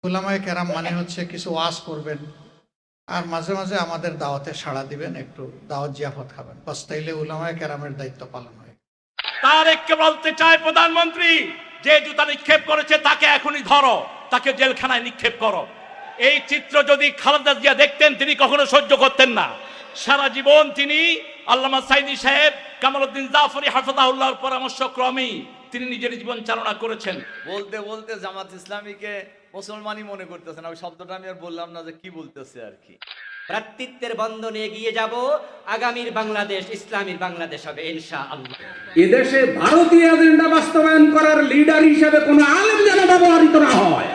উলামায়ে কেরাম মানে হচ্ছে কিছু ওয়াজ করবেন আর মাঝে মাঝে আমাদের দাওয়াতে সাড়া দিবেন, একটু দাওয়াত জিয়াফত খাবেন, বাস তাইলে উলামায়ে কেরামের দায়িত্ব পালন হয়। তারেককে বলতে চায় প্রধানমন্ত্রী, যে জুতা নিক্ষেপ করেছে তাকে এখনই ধরো, তাকে জেলখানায় নিক্ষেপ করো। এই চিত্র যদি খালেদা জিয়া দেখতেন তিনি কখনো সহ্য করতেন না। সারা জীবন তিনি আল্লামা সাইদি সাহেব, কামালউদ্দিন জাফরি হাফিজাহুল্লাহর পরামর্শক্রমেই তিনি নিজের জীবন চালনা করেছেন। বলতে বলতে জামাত ইসলামীকে মুসলমানই মনে করতেছেন। ওই শব্দটা আমি আর বললাম না যে কি বলতেছে আর কি। ভ্রাতৃত্বের বন্ধনে এগিয়ে যাব, আগামীর বাংলাদেশ ইসলামীর বাংলাদেশ হবে ইনশাআল্লাহ। এদেশে ভারতীয় এজেন্ডা বাস্তবায়ন করার লিডার হিসেবে কোনো আলেম যেন ব্যবহৃত না হয়।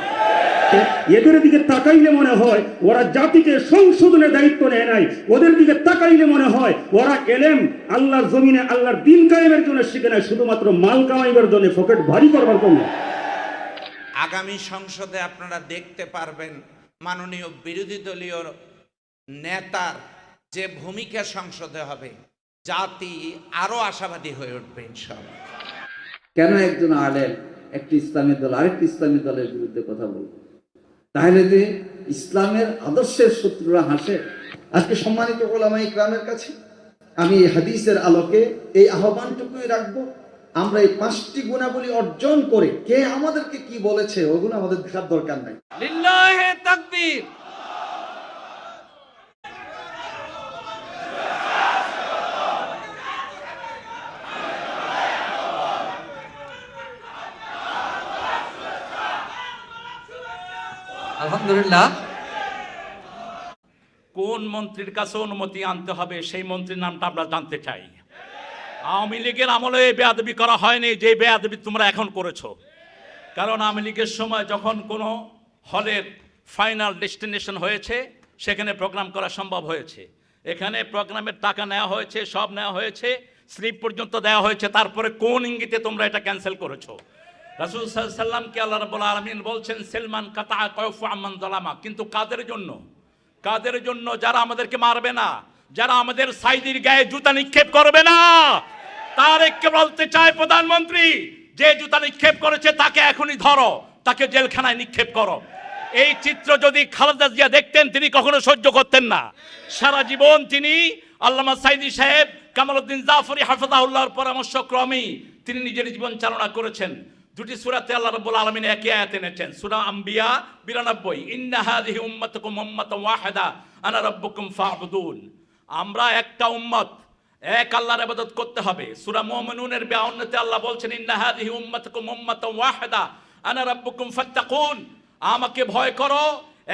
এদের দিকে তাকাইলে মনে হয় ওরা জাতিকে সংশোধনের দায়িত্ব নেয় নাই। ওদের দিকে তাকাইলে মনে হয় ওরা এলেম আল্লাহর জমিনে আল্লাহর দিন কায়েমের জন্য শিখে নেয়, শুধুমাত্র মাল কামাইবার জন্য, পকেট ভারী করবার জন্য। আগামী সংসদে আপনারা দেখতে পারবেন মাননীয় বিরোধী দলীয় নেতার যে ভূমিকা সংসদে হবে, জাতি আরো আশাবাদী হয়ে উঠবে ইনশাআল্লাহ। কেন একজন আলেম একটি ইসলামী দল আরেকটি ইসলামী দলের বিরুদ্ধে কথা বলবে? তাহলে যে ইসলামের আদর্শের শত্রুরা হাসে। আজকে সম্মানিত উলামায়ে কেরামের কাছে আমি এই হাদিসের আলোকে এই আহ্বানটুকুই রাখবো, আমরা এই 5টি গুণাবলী অর্জন করে কে আমাদেরকে কি বলেছে ওগুলো আমাদের দেখার দরকার নাই। লিল্লাহে তাকবীর। আলহামদুলিল্লাহ। কোন মন্ত্রীর কাছে অনুমতি আনতে হবে সেই মন্ত্রীর নামটা আমরা জানতে চাই। আওয়ামী লীগের আমলে এই বেয়াদবি করা হয়নি যে বেয়াদবি তোমরা এখন করেছো। কারণ আওয়ামী লীগের সময় যখন কোনো হলের ফাইনাল ডেস্টিনেশন হয়েছে সেখানে প্রোগ্রাম করা সম্ভব হয়েছে। এখানে প্রোগ্রামের টাকা নেওয়া হয়েছে, সব নেওয়া হয়েছে, স্লিপ পর্যন্ত দেওয়া হয়েছে, তারপরে কোন ইঙ্গিতে তোমরা এটা ক্যান্সেল করেছো? রাসূল সাল্লাল্লাহু আলাইহি সাল্লামকে আল্লাহ রাব্বুল আলামিন বলছেন সেলমান কাতা কয়ফু আমান যালামা, কিন্তু কাদের জন্য? কাদের জন্য? যারা আমাদেরকে মারবে না, যারা আমাদের সাইদির গায়ে জুতা নিক্ষেপ করবে না। তারেককে বলতে চায় প্রধানমন্ত্রী, যে জুতা নিক্ষেপ করেছে তাকে এখনই ধরো, তাকে জেলখানায় নিক্ষেপ করো। এই চিত্র যদি খালেদা জিয়া দেখতেন তিনি কখনো সহ্য করতেন না। সারা জীবন তিনি আল্লামা সাইদি সাহেব, কামালউদ্দিন জাফরি হাফিজাহুল্লাহর পরামর্শক্রমেই তিনি নিজের জীবন চালনা করেছেন। দুটি সূরাতে আল্লাহ রাব্বুল আলামিন একই আয়াত এনেছেন। সূরা আম্বিয়া 92, ইন্না হাযিহি উম্মাতুকুম উম্মাতান ওয়াহিদা আনা রাব্বুকুম ফা'বুদুন। আমরা একটা উম্মত, এক আল্লাহর ইবাদত করতে হবে। সূরা মুমিনুনের 52তে আল্লাহ বলছেন ইন্না হাযিহি উম্মাতুকুম উম্মাতান ওয়াহিদা আনা রাব্বুকুম ফাত্তাকুন। আমাকে ভয় করো।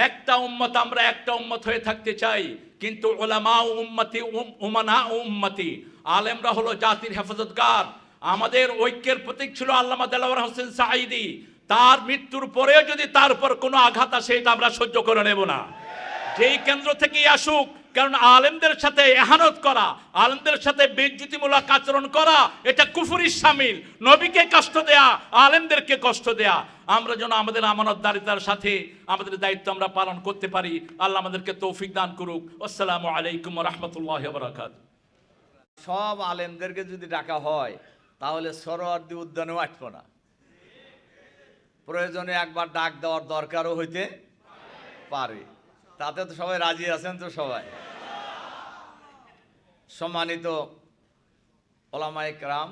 একটা উম্মত, আমরা একটা উম্মত হয়ে থাকতে চাই, কিন্তু উলামা উম্মতি উমানা উম্মতি, আলেমরা হলো জাতির হেফাজতগার। আমাদের ঐক্যের প্রতীক ছিল আল্লামা দেলাওয়ার হোসেন সাঈদী। তার মৃত্যুর পরেও যদি তার উপর কোনো আঘাত আসে এটা আমরা সহ্য করে নেব না, যেই কেন্দ্র থেকেই আসুক। কারণ আলেমদের সাথে এহানত করা, আলেমদের সাথে বেইজ্জতিমূলক আচরণ করা, এটা কুফরির শামিল। নবীকে কষ্ট দেয়া, আলেমদেরকে কষ্ট দেয়া। আমরা যেন আমাদের আমানতদারিতার সাথে আমাদের দায়িত্ব আমরা পালন করতে পারি। আল্লাহ আমাদেরকে তৌফিক দান করুক। আসসালামু আলাইকুম ওয়া রাহমাতুল্লাহি ওয়া বারাকাতুহু। সব আলেমদেরকে যদি ডাকা হয় তাহলে সরোয়ার্দী উদ্যানেও আসবো না। প্রয়োজনে একবার ডাক দেওয়ার দরকারও হইতে পারে। তাতে তো সবাই রাজি আছেন তো সবাই? সম্মানিত উলামায়ে কেরাম,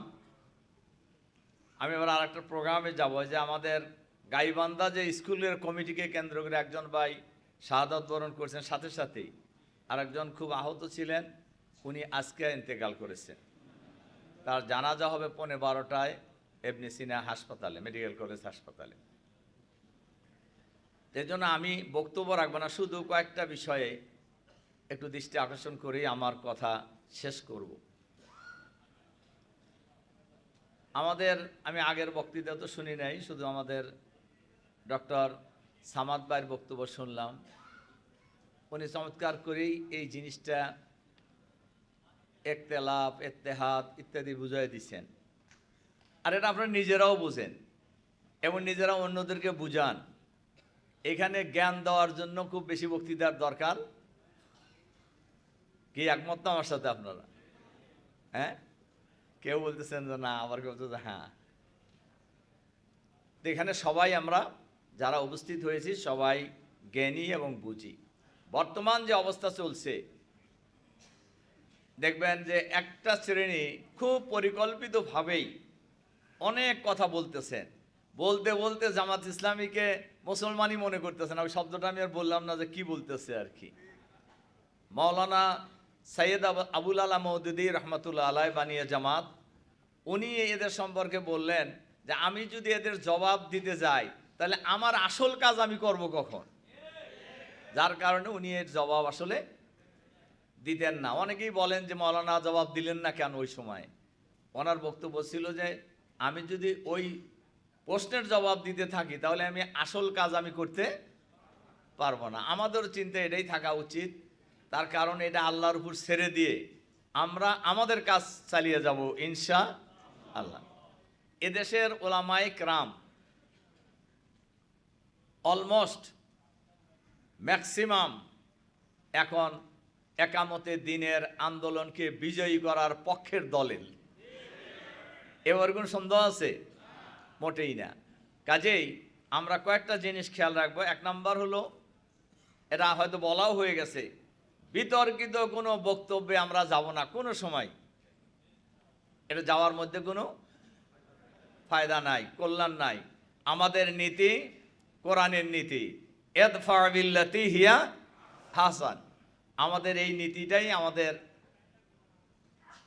আমি এবার আর একটা প্রোগ্রামে যাব যে আমাদের গাইবান্ধা যে স্কুলের কমিটিকে কেন্দ্র করে একজন ভাই শাহাদাত বরণ করেছেন, সাথে সাথেই আরেকজন খুব আহত ছিলেন, উনি আজকে ইন্তেকাল করেছেন। তার জানাজা হবে 12:15টায় ইবনে সিনা হাসপাতালে, মেডিকেল কলেজ হাসপাতালে। এই জন্য আমি বক্তব্য রাখবো না, শুধু কয়েকটা বিষয়ে একটু দৃষ্টি আকর্ষণ করেই আমার কথা শেষ করব। আমি আগের বক্তৃতা তো শুনি নাই, শুধু আমাদের ডক্টর সামাদ ভাইয়ের বক্তব্য শুনলাম। উনি চমৎকার করেই এই জিনিসটা ইখতিলাফ, ইত্তেহাদ ইত্যাদি বুঝাই দিচ্ছেন। আর এটা আপনারা নিজেরাও বুঝেন এবং নিজেরাও অন্যদেরকে বুঝান। এখানে জ্ঞান দেওয়ার জন্য খুব বেশি বক্তৃতার দরকার কি? একমত না আমার সাথে আপনারা? হ্যাঁ, কেউ বলতেছেন যে না, আবার কেউ বলতেছে হ্যাঁ। এখানে সবাই আমরা যারা উপস্থিত হয়েছি সবাই জ্ঞানী এবং বুঝি। বর্তমান যে অবস্থা চলছে, দেখবেন যে একটা শ্রেণী খুব পরিকল্পিতভাবেই অনেক কথা বলতেছেন, বলতে বলতে জামাত ইসলামীকে মুসলমানই মনে করতেছেন। ওই শব্দটা আমি আর বললাম না যে কি বলতেছে আর কি। মাওলানা সৈয়দ আবুল আলা মওদুদী রহমতুল্লাহ আলাই বানিয়ে জামাত, উনি এদের সম্পর্কে বললেন যে আমি যদি এদের জবাব দিতে যাই তাহলে আমার আসল কাজ আমি করব কখন, যার কারণে উনি এর জবাব আসলে দিতেন না। অনেকেই বলেন যে মাওলানা জবাব দিলেন না কেন ওই সময়। ওনার বক্তব্য ছিল যে আমি যদি ওই প্রশ্নের জবাব দিতে থাকি তাহলে আমি আসল কাজ আমি করতে পারবো না। আমাদের চিন্তা এটাই থাকা উচিত, তার কারণ এটা আল্লাহর উপর ছেড়ে দিয়ে আমরা আমাদের কাজ চালিয়ে যাব ইনশা আল্লাহ। এদেশের ওলামায়ে কেরাম অলমোস্ট ম্যাক্সিমাম এখন একামতে দিনের আন্দোলনকে বিজয়ী করার পক্ষের দলের। এবার কোন সন্দেহ আছে? মোটেই না। কাজেই আমরা কয়েকটা জিনিস খেয়াল রাখবো। এক নাম্বার হলো, এটা হয়তো বলাও হয়ে গেছে, বিতর্কিত কোনো বক্তব্যে আমরা যাব না কোনো সময়। এটা যাওয়ার মধ্যে কোনো ফায়দা নাই, কল্যাণ নাই। আমাদের নীতি কোরআনের নীতি, ইদফা বিল্লাতি হিয়া হাসান। আমাদের এই নীতিটাই আমাদের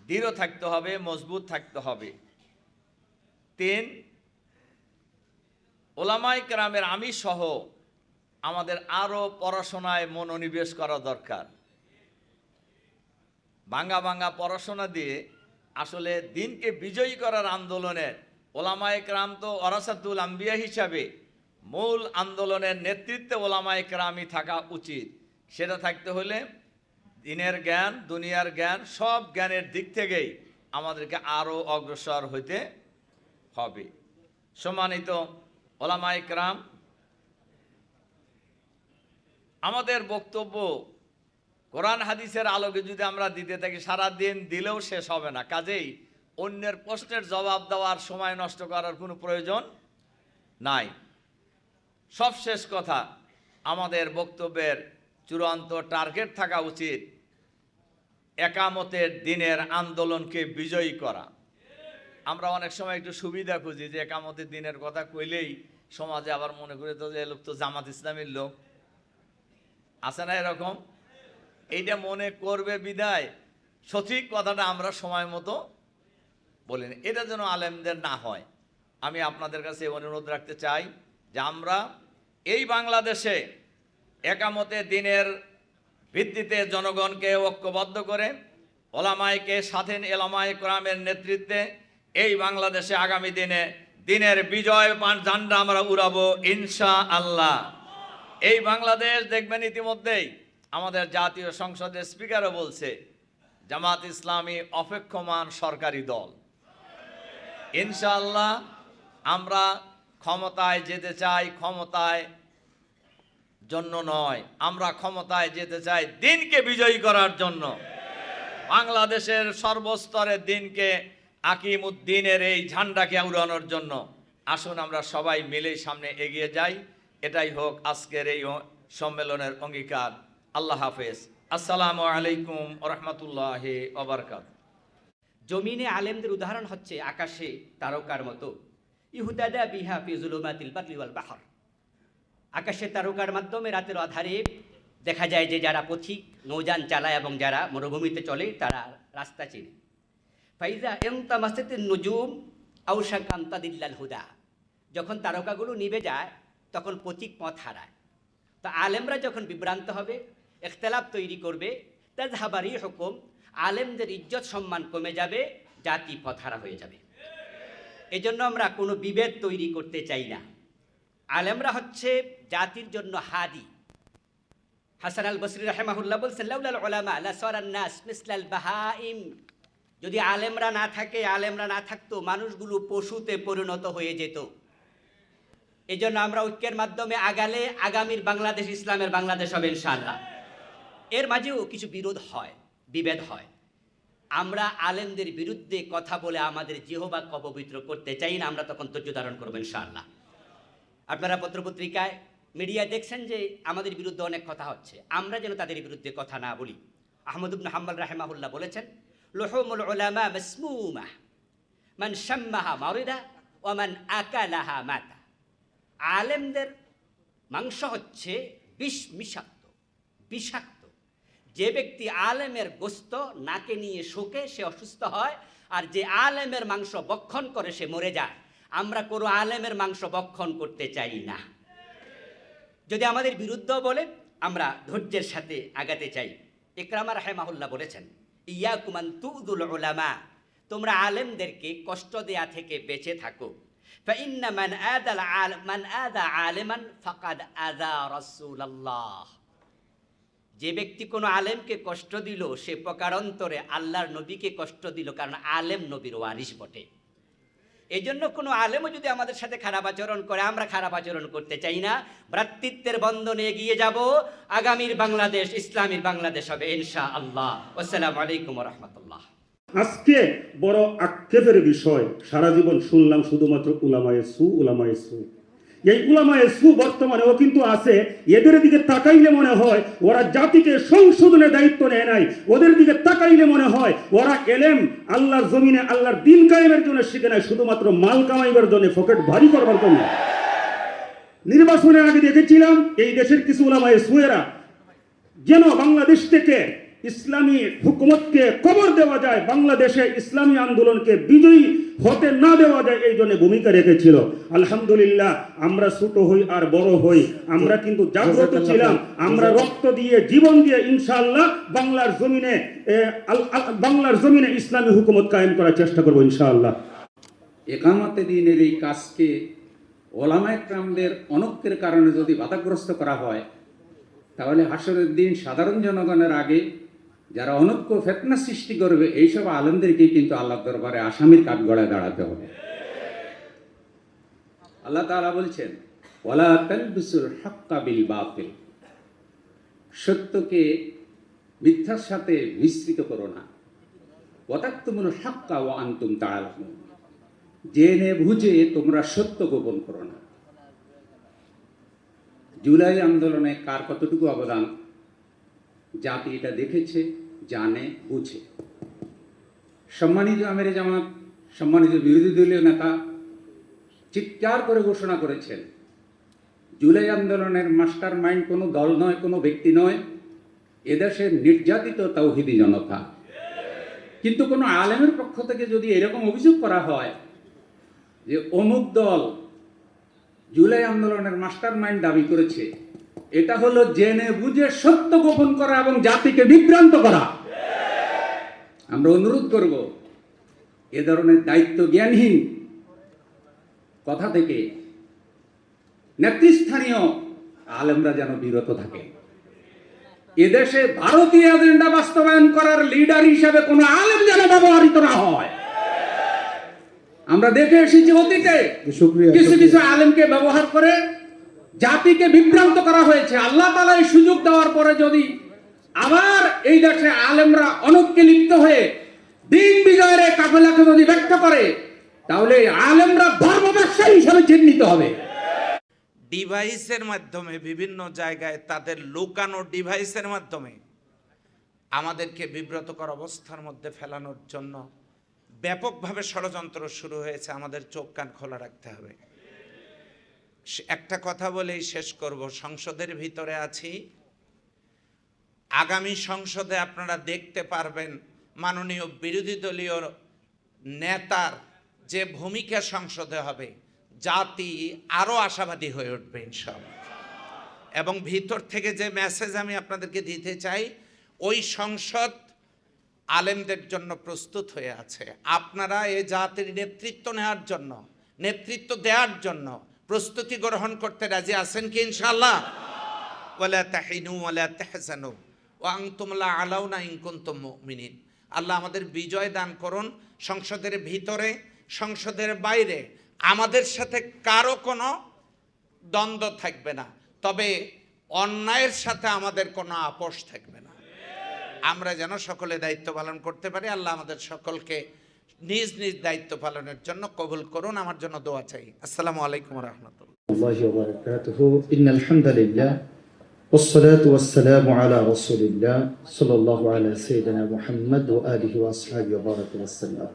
দৃঢ় থাকতে হবে, মজবুত থাকতে হবে। 3, ওলামায়ে কেরামের আমি সহ আমাদের আরো পড়াশোনায় মনোনিবেশ করা দরকার। ভাঙ্গা ভাঙ্গা পড়াশোনা দিয়ে আসলে দিনকে বিজয়ী করার আন্দোলনে ওলামায়ে কেরাম তো ওরাসাতুল আম্বিয়া হিসাবে মূল আন্দোলনের নেতৃত্বে ওলামায়ে কেরামই থাকা উচিত। সেটা থাকতে হলে দিনের জ্ঞান, দুনিয়ার জ্ঞান, সব জ্ঞানের দিক থেকেই আমাদেরকে আরো অগ্রসর হইতে হবে। সম্মানিত ওলামায়ে কেরাম, আমাদের বক্তব্য কোরআন হাদিসের আলোকে যদি আমরা দিতে থাকি সারা দিন দিলেও শেষ হবে না। কাজেই অন্যের প্রশ্নের জবাব দেওয়ার সময় নষ্ট করার কোনো প্রয়োজন নাই। সব শেষ কথা, আমাদের বক্তব্যের চূড়ান্ত টার্গেট থাকা উচিত একামতের দিনের আন্দোলনকে বিজয়ী করা। আমরা অনেক সময় একটু সুবিধা খুঁজি যে একামতের দিনের কথা কইলেই সমাজে আবার মনে করে তো যে লোক তো জামাত ইসলামীর লোক, আছে না এরকম? এইটা মনে করবে বিদায় সঠিক কথাটা আমরা সময় মতো বলিনি। এটা যেন আলেমদের না হয়, আমি আপনাদের কাছে অনুরোধ রাখতে চাই যে আমরা এই বাংলাদেশে একামতে দিনের ভিত্তিতে জনগণকে ঐক্যবদ্ধ করে ওলামায়ে সাথে ওলামায়ে কেরামের নেতৃত্বে এই বাংলাদেশে আগামী দিনে দিনের বিজয় ঝান্ডা আমরা উড়াবো ইনশা আল্লাহ। এই বাংলাদেশ দেখবেন ইতিমধ্যেই আমাদের জাতীয় সংসদের স্পিকারও বলছে জামাত ইসলামী অপেক্ষমান সরকারি দল। ইনশাআল্লাহ আমরা ক্ষমতায় যেতে চাই, ক্ষমতায় জন্য নয়, আমরা ক্ষমতায় যেতে চাই দিনকে বিজয়ী করার জন্য, বাংলাদেশের সর্বস্তরের দিনকে আকিমুদ্দিনের এই ঝান্ডাকে উড়ানোর জন্য। আসুন আমরা সবাই মিলে সামনে এগিয়ে যাই। এটাই হোক আজকের এই সম্মেলনের অঙ্গীকার। আল্লাহ হাফেজ। আসসালামু আলাইকুম ওয়া রাহমাতুল্লাহি ওয়া বারাকাতুহু। জমিনে আলেমদের উদাহরণ হচ্ছে আকাশে তারকার মতো, ইহুদাদা বিহা ফি যুলুমাতিল বাররি ওয়াল বাহর। আকাশে তারকার মাধ্যমে রাতের আধারে দেখা যায় যে যারা পথিক নৌযান চালায় এবং যারা মরুভূমিতে চলে তারা রাস্তা চেনে। ফাইজা ইনতামাসাতিন নুজুম আওশাকা আন তাদিল্লাল হুদা। যখন তারকাগুলো নিভে যায় তখন পথিক পথ হারায়। তো আলেমরা যখন বিভ্রান্ত হবে, ইখতিলাফ তৈরি করবে, তাযহাবারি হুকুম, আলেমদের ইজ্জত সম্মান কমে যাবে, জাতি পথহারা হয়ে যাবে। এজন্য আমরা কোনো বিভেদ তৈরি করতে চাই না। আলেমরা হচ্ছে জাতির জন্য হাদি। হাসান আল বসরি রাহিমাহুল্লাহ বলছেন, লাউলাল উলামা লাসারান নাস মিসলাল বাহাইম। যদি আলেমরা না থাকে, আলেমরা না থাকতো, মানুষগুলো পশুতে পরিণত হয়ে যেত। এজন্য আমরা ঐক্যের মাধ্যমে আগালে আগামীর বাংলাদেশ ইসলামের বাংলাদেশ হবে ইনশাআল্লাহ। এর মাঝেও কিছু বিরোধ হয়, বিভেদ হয়। আমরা আলেমদের বিরুদ্ধে কথা বলে আমাদের জিহ্বাকে অপবিত্র করতে চাই না। আমরা তখন ধৈর্য ধারণ করবো ইনশাআল্লাহ। আপনারা পত্রপত্রিকায় মিডিয়ায় দেখছেন যে আমাদের বিরুদ্ধে অনেক কথা হচ্ছে, আমরা যেন তাদের বিরুদ্ধে কথা না বলি। আহমদ ইবনে হাম্বল রাহিমাহুল্লাহ বলেছেন, লুহুমুল উলামা মাসমুমা মান শাম্মাহা মারিদা ওয়া মান আকালাহা মাতা। আলেমদের মাংস হচ্ছে বিষাক্ত। যে ব্যক্তি আলেমের গোস্ত নাকে নিয়ে শোকে সে অসুস্থ হয়, আর যে আলেমের মাংস ভক্ষণ করে সে মরে যায়। আমরা কোনো আলেমের মাংস ভক্ষণ করতে চাই না। যদি আমাদের বিরুদ্ধেও বলে আমরা ধৈর্যের সাথে আগাতে চাই। ইকরামা রাহিমাহুল্লাহ বলেছেন, ইয়াকুম আন তুযুল উলামা, তোমরা আলেমদেরকে কষ্ট দেয়া থেকে বেঁচে থাকো। ফাইন্না মান আদা আলিমান ফাকাদ আদা রাসূলুল্লাহ। যে ব্যক্তি কোনো আলেমকে কষ্ট দিল সে প্রকারান্তরে আল্লাহর নবীকে কষ্ট দিল, কারণ আলেম নবীর ওয়ারিস বটে। এই জন্য কোনো আলেমও যদি আমাদের সাথে খারাপ আচরণ করে আমরা খারাপ আচরণ করতে চাই না। ভ্রাতৃত্বের বন্ধনে এগিয়ে যাব। আগামীর বাংলাদেশ ইসলামীর বাংলাদেশ হবে ইনশাআল্লাহ। আসসালামু আলাইকুম ওয়া রাহমাতুল্লাহ। আজকে বড় আক্ষেপের বিষয়, সারা জীবন শুনলাম শুধুমাত্র উলামায়ে সু। এই উলামায়ে সু বর্তমানেও কিন্তু আছে। এদের দিকে তাকাইলে মনে হয় ওরা জাতিকে সংশোধনের দায়িত্ব নেয় নাই। ওদের দিকে তাকাইলে মনে হয় ওরা এলেম আল্লাহর জমিনে আল্লাহর দিন কায়েমের জন্য শিখে নাই, শুধুমাত্র মাল কামাইবার জন্য, পকেট ভারী করবার জন্য। নির্বাচনের আগে দেখেছিলাম এই দেশের কিছু উলামায়ে সুয়েরা যেন বাংলাদেশ থেকে ইসলামী হুকুমতকে কবর দেওয়া যায়, বাংলাদেশে ইসলামী আন্দোলনকে বিজয়ী হতে না দেওয়া যায়, এই জন্য ভূমিকা রেখেছিল। আলহামদুলিল্লাহ, আমরা ছোট হই আর বড় হই, আমরা কিন্তু জাগ্রত ছিলাম। আমরা রক্ত দিয়ে জীবন দিয়ে ইনশাআল্লাহ বাংলার জমিনে ইসলামী হুকুমত কায়েম করার চেষ্টা করবো ইনশাআল্লাহ। একামতে দিনের এই কাজকে ওলামায়ে কেরামদের অনৈক্যের কারণে যদি বাধাগ্রস্ত করা হয়, তাহলে হাসরের দিন সাধারণ জনগণের আগে যারা অনৈক্য ফিতনা সৃষ্টি করবে এইসব আলেমদেরকেই কিন্তু আল্লাহর দরবারে আসামির কাঠগড়ায় দাঁড়াতে হবে। আল্লাহ তাআলা বলছেন, ওয়ালা তালবিসুল হাক্কা বিল বাতিল, সত্যকে মিথ্যার সাথে মিশ্রিত করো না। ওয়া তাকতুমুল হাক্কা ওয়া আনতুম তাআলামুন, জেনে বুঝে তোমরা সত্য গোপন করো না। জুলাই আন্দোলনে কার কতটুকু অবদান জাতি এটা দেখেছে, জানে, বুঝে। সম্মানিত আমিরে জামাত, সম্মানিত বিরোধী দলীয় নেতা চিৎকার করে ঘোষণা করেছেন, জুলাই আন্দোলনের মাস্টার মাইন্ড কোনো দল নয়, কোনো ব্যক্তি নয়, এদেশের নির্যাতিত তাওহীদি জনতা। কিন্তু কোনো আলেমের পক্ষ থেকে যদি এরকম অভিযোগ করা হয় যে অমুক দল জুলাই আন্দোলনের মাস্টার মাইন্ড দাবি করেছে, এটা হলো জেনে বুঝে সত্য গোপন করা এবং জাতিকে বিভ্রান্ত করা। আমরা অনুরোধ করব এ ধরনের দায়িত্ব জ্ঞানহীন কথা থেকে নেতৃস্থানীয় আলেমরা যেন বিরত থাকে। এদেশে ভারতীয় এজেন্ডা বাস্তবায়ন করার লিডার হিসেবে কোনো আলেম যেন ব্যবহৃত না হয়। আমরা দেখে এসেছি অতীতে কিছু কিছু আলেমকে ব্যবহার করে জাতিকে বিভ্রান্ত করা হয়েছে। আল্লাহ তাআলা এই সুযোগ দেওয়ার পরে যদি আবার এই দেশে আলেমরা অনৈক্যে লিপ্ত হয়ে দিন বিজয়ের কাফেলাকে যদি ব্যক্ত করে, তাহলে আলেমরা ধর্ম ব্যবসায়ী হিসেবে চিহ্নিত হবে। ডিভাইসের মাধ্যমে বিভিন্ন জায়গায় তাদের লুকানো ডিভাইসের মাধ্যমে আমাদেরকে বিব্রতকর অবস্থার মধ্যে ফেলানোর জন্য ব্যাপকভাবে ষড়যন্ত্র শুরু হয়েছে। আমাদের চোখ কান খোলা রাখতে হবে। একটা কথা বলেই শেষ করব, সংসদের ভিতরে আছি। আগামী সংসদে আপনারা দেখতে পারবেন মাননীয় বিরোধী দলীয় নেতার যে ভূমিকা সংসদে হবে, জাতি আরো আশাবাদী হয়ে উঠবে ইনশাআল্লাহ। এবং ভিতর থেকে যে মেসেজ আমি আপনাদেরকে দিতে চাই, ওই সংসদ আলেমদের জন্য প্রস্তুত হয়ে আছে। আপনারা এই জাতির নেতৃত্ব নেওয়ার জন্য, নেতৃত্ব দেওয়ার জন্য প্রস্তুতি গ্রহণ করতে রাজি আছেন কি ইনশাআল্লাহ? ওয়ালা তাহিনু ওয়ালা তাহজানু ওয়া আনতুম লা আলাউনা ইন কুনতুম মুমিনিন। আল্লাহ আমাদের বিজয় দান করুন। সংসদের ভিতরে, সংসদের বাইরে আমাদের সাথে কারো কোনো দ্বন্দ্ব থাকবে না, তবে অন্যায়ের সাথে আমাদের কোনো আপোষ থাকবে না। আমরা যেন সকলে দায়িত্ব পালন করতে পারি। আল্লাহ আমাদের সকলকে নিজ নিজ দায়িত্ব পালনের জন্য কবুল করুন। আমার জন্য দোয়া চাই। আসসালামু আলাইকুম ওয়া রাহমাতুল্লাহ। الله وبركاته إن الحمد لله والصلاة والسلام على رسول الله صلى الله على سيدنا محمد وآله وأصحابه وبارك وسلم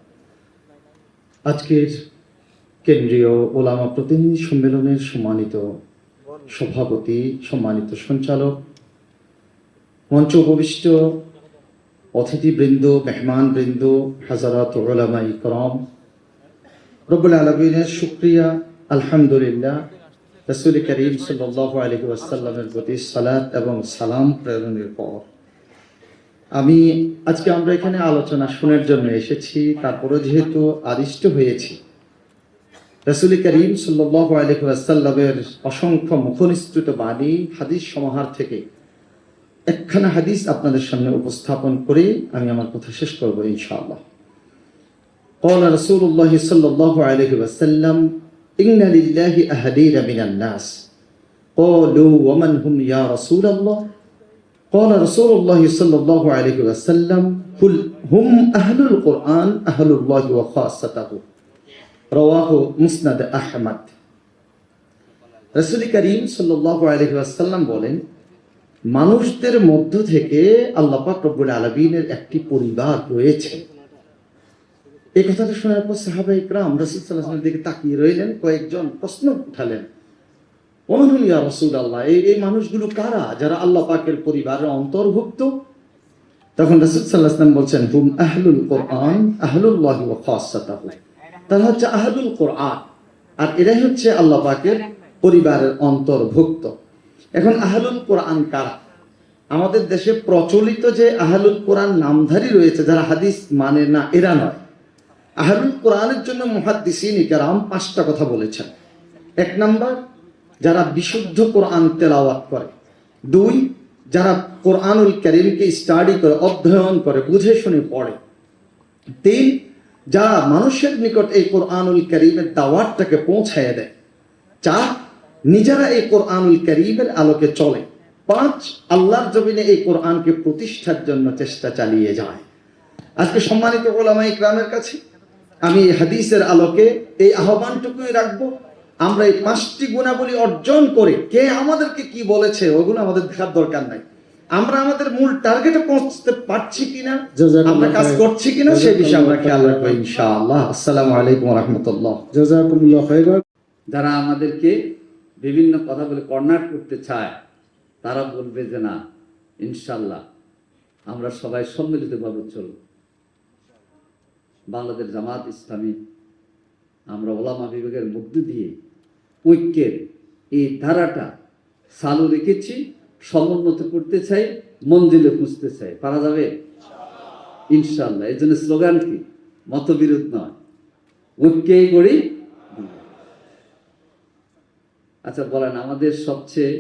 আজকের কেন্দ্রীয় ওলামা প্রতিনিধি সম্মেলনের সম্মানিত সভাপতি, সম্মানিত সঞ্চালক, মঞ্চ উপবিষ্ট অতিথিবৃন্দ, মেহমানবৃন্দ, হাজারাত উলামা ইকরাম, রব্বুল আলামিনের শুকরিয়া, আলহামদুলিল্লাহ। রাসূল করিম সাল্লাল্লাহু আলাইহি ওয়াসাল্লামের প্রতি সালাত এবং সালাম প্রেরণের পর আমরা এখানে আলোচনা শোনার জন্য এসেছি। তারপরে যেহেতু আদিষ্ট হয়েছি, রাসূল করিম সাল্লাল্লাহু আলাইহি ওয়াসাল্লামের অসংখ্য মুখনিসৃত বাণী, হাদিস সমাহার থেকে একখানা হাদিস আপনাদের সামনে উপস্থাপন করে আমি আমার কথা শেষ করব ইনশাআল্লাহ। قال رسول الله صلى الله عليه وسلم إن لله أهلين من الناس قالوا ومن هم يا رسول الله قال رسول الله صلى الله عليه وسلم قل هم أهل القرآن أهل الله وخاصته رواه মুসনাদ আহমদ। রাসূল করিম সাল্লাল্লাহু আলাইহি ওয়াসাল্লাম বলেন, মানুষদের মধ্য থেকে আল্লাহ পাক রব্বুল আলামিনের একটি পরিবার রয়েছে। এই কথাটা শোনার পর সাহাবায়ে ইকরাম রাসূল সাল্লাল্লাহু আলাইহি ওয়াসাল্লামের দিকে তাকিয়ে রইলেন। কয়েকজন প্রশ্ন উঠালেন, ওমান হুম ইয়া রাসূলুল্লাহ, এই মানুষগুলো কারা যারা আল্লাহ পাকের পরিবারের অন্তর্ভুক্ত? তখন রাসূল সাল্লাল্লাহু আলাইহি ওয়াসাল্লাম বলছেন, হুম আহলুল কোরআন আহলুল্লাহি ওয়া খাসাতাহু, তারা হচ্ছে আহলুল কোরআন, আর এরাই হচ্ছে আল্লাহ পাকের পরিবারের অন্তর্ভুক্ত। এখন আহলুল কোরআন কারা? আমাদের দেশে প্রচলিত যে আহলুল কোরআন নামধারী রয়েছে, যারা হাদিস মানে না, এরা নয়। আহলুল কোরআনের জন্য মুহাদ্দিসিন ইকরাম 5টা কথা বলেছেন। 1 নাম্বার, যারা বিশুদ্ধ কোরআন তেলাওয়াত করে। 2, যারা কোরআনুল কারীমকে স্টাডি করে, অধ্যয়ন করে, বুঝে শুনে পড়ে। 3, যারা মানুষের নিকট এই কোরআনুল কারীমের দাওয়াতটাকে পৌঁছায় দেয়। 4, নিজেরা এই কোরআনুল কারীমের আলোকে চলে। 5, আল্লাহর জমিনে এই কোরআনকে প্রতিষ্ঠার জন্য চেষ্টা চালিয়ে যায়। আজকে সম্মানিত উলামা ইকরামের কাছে আমি এই হাদিসের আলোকে এই আহ্বানটুকুই রাখবো, আমরা এই 5টি গুণাবলী অর্জন করে কে আমাদেরকে কি বলেছে ওগুলো আমাদের দেখার দরকার নাই। আমরা আমাদের মূল টার্গেটে পৌঁছতে পারছি কিনা, আমরা কাজ করছি কিনা, সেই বিষয়ে আমরা খেয়াল রাখবো ইনশাআল্লাহ। আসসালামু আলাইকুম ওয়া রাহমাতুল্লাহ। জাযাকুমুল্লাহ খাইরান। যারা আমাদেরকে বিভিন্ন কথা বলে কর্নার করতে চায়, তারা বলবে যে না, ইনশাআল্লাহ আমরা সবাই সম্মিলিতভাবে চলব। বাংলাদেশ জামাত ইসলামী আমরা ওলামা বিভাগের মধ্য দিয়ে ঐক্যের এই ধারাটা চালু রেখেছি, সমুন্নত করতে চাই, মঞ্জিলে পৌঁছতে চাই। পারা যাবে ইনশাআল্লাহ। এই জন্য স্লোগান কি? মতবিরোধ নয়, ঐক্যই করি। আচ্ছা বলেন, আমাদের সবচেয়ে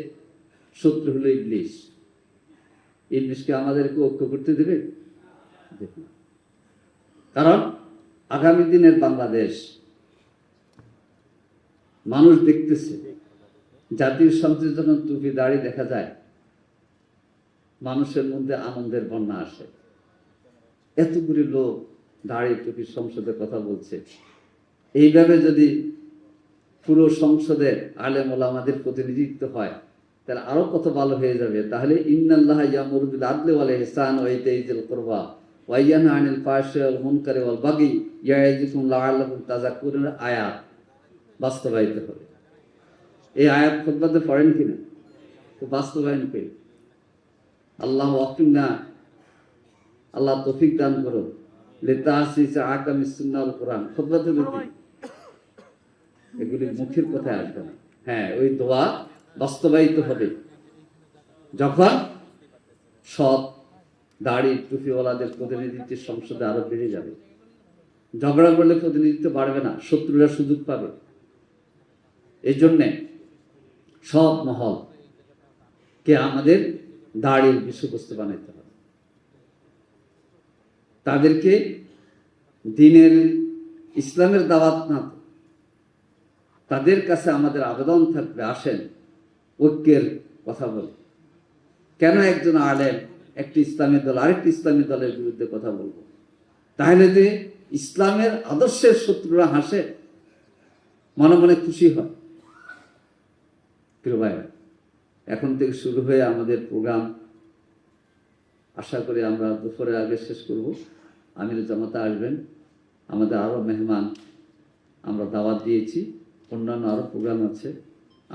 শত্রু হলো ইবলিশ। ইবলিশকে আমাদেরকে ঐক্য করতে দেবে? দেখুন, কারণ আগামী দিনের বাংলাদেশ মানুষ দেখতেছে, জাতির সঞ্চয়ের জন্য টুপি দাড়ি দেখা যায়, মানুষের মধ্যে আনন্দের বন্যা আসে। এতগুলি লোক দাড়ি টুপি সংসদে কথা বলছে, এইভাবে যদি পুরো সংসদে আলেম ওলামাদের প্রতিনিধিত্ব হয়, তাহলে আরো কত ভালো হয়ে যাবে। তাহলে ইন্নাল্লাহা ইয়ামুরু বিল আদলি ওয়াল ইহসান ওয়া ইতাই যিল কুরবা ওয়া ইয়ানহা আনিল ফাহশাই ওয়াল মুনকারি ওয়াল বাগি ইয়াইযুকুম লাআল্লাকুম তাযাক্কুরুন আয়াত বাস্তবায়িত হবে। এই আয়াত খুতবাতে পড়েন কিনা? তো বাস্তবায়ন করি। আল্লাহ ওয়াফিকনা, আল্লাহ তৌফিক দান করো, লিতাসিস আকামিস সুন্নাহ ওয়াল কুরআন। খুতবাতে বলি এগুলি মুখের কথায় আসবে না। হ্যাঁ, ওই দোয়া বাস্তবায়িত হবে যখন সব দাড়ি টুপিওয়ালাদের প্রতিনিধিত্ব সংসদে আরো বেড়ে যাবে। ঝগড়া করলে প্রতিনিধিত্ব বাড়বে না, শত্রুরা সুযোগ পাবে। এই জন্যে সব মহল কে আমাদের দাড়ির বিষয়বস্তু বানাইতে হবে। তাদেরকে দিনের ইসলামের দাওয়াত না, তাদের কাছে আমাদের আবেদন থাকবে, আসেন ঐক্যের কথা বলে। কেন একজন আলেম একটি ইসলামী দল আরেকটি ইসলামী দলের বিরুদ্ধে কথা বলবো? তাহলে যে ইসলামের আদর্শের শত্রুরা হাসে, মনে মনে খুশি হয়। প্রিয় ভাইরা, এখন থেকে শুরু হয়ে আমাদের প্রোগ্রাম আশা করি আমরা দুপুরের আগে শেষ করব। আমির জামাতা আসবেন, আমাদের আরও মেহমান আমরা দাওয়াত দিয়েছি, অন্যান্য আরও প্রোগ্রাম আছে।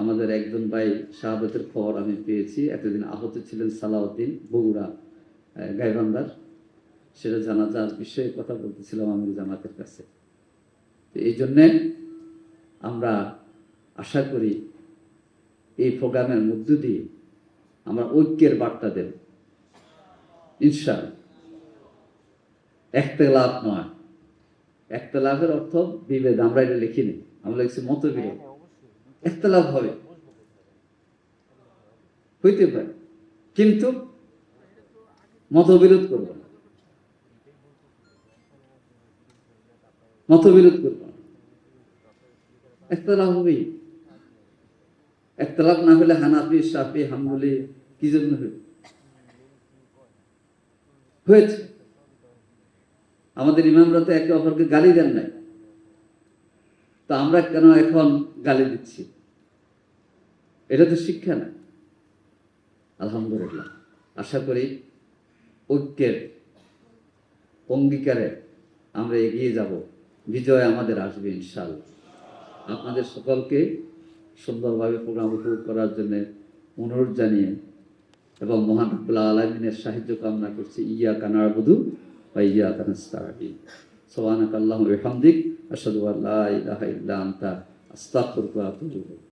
আমাদের একজন ভাই শাহাদাতের খবর আমি পেয়েছি, এতদিন আহত ছিলেন সালাউদ্দিন, বগুড়া গাইবান্ধার, সেটা জানাজার বিষয়ে কথা বলতেছিলাম আমির জামাতের কাছে। তো এই জন্যে আমরা আশা করি এই প্রোগ্রামের মধ্য দিয়ে আমরা ঐক্যের বার্তা দেব ইনশাআল্লাহ। একতলাফ নয়, একতলাফের অর্থ বিভেদ, আমরা এটা লিখিনি, আমরা লিখছি মতবিরোধ। একতলাফ হবে, হইতে পারে, কিন্তু মতবিরোধ করব না, মতবিরোধ করব না। একতলাফ হবেই। একতলাফ না হলে হানাফি শাফি হাম্বলি কি জন্য হয়েছে? আমাদের ইমামরা তো একে অপরকে গালি দেন নাই, তো আমরা কেন এখন গালি দিচ্ছি? এটা তো শিক্ষা না। আলহামদুলিল্লাহ, আশা করি ঐক্যের অঙ্গীকারে আমরা এগিয়ে যাব, বিজয় আমাদের আসবে ইনশাআল্লাহ। আপনাদের সকলকে সুন্দরভাবে প্রোগ্রাম উপভোগ করার জন্য অনুরোধ জানিয়ে এবং মহান রব্বুল আলামিনের সাহায্য কামনা করছি। ইয়াকা না'বুদু ওয়া ইয়াকা নাস্তাঈন। সুবহানাকাল্লাহুম্মা ওয়া বিহামদিক আশহাদু আল্লা ইলাহা ইল্লা আনতা আস্তাগফিরুকা ওয়া আতুবু ইলাইক।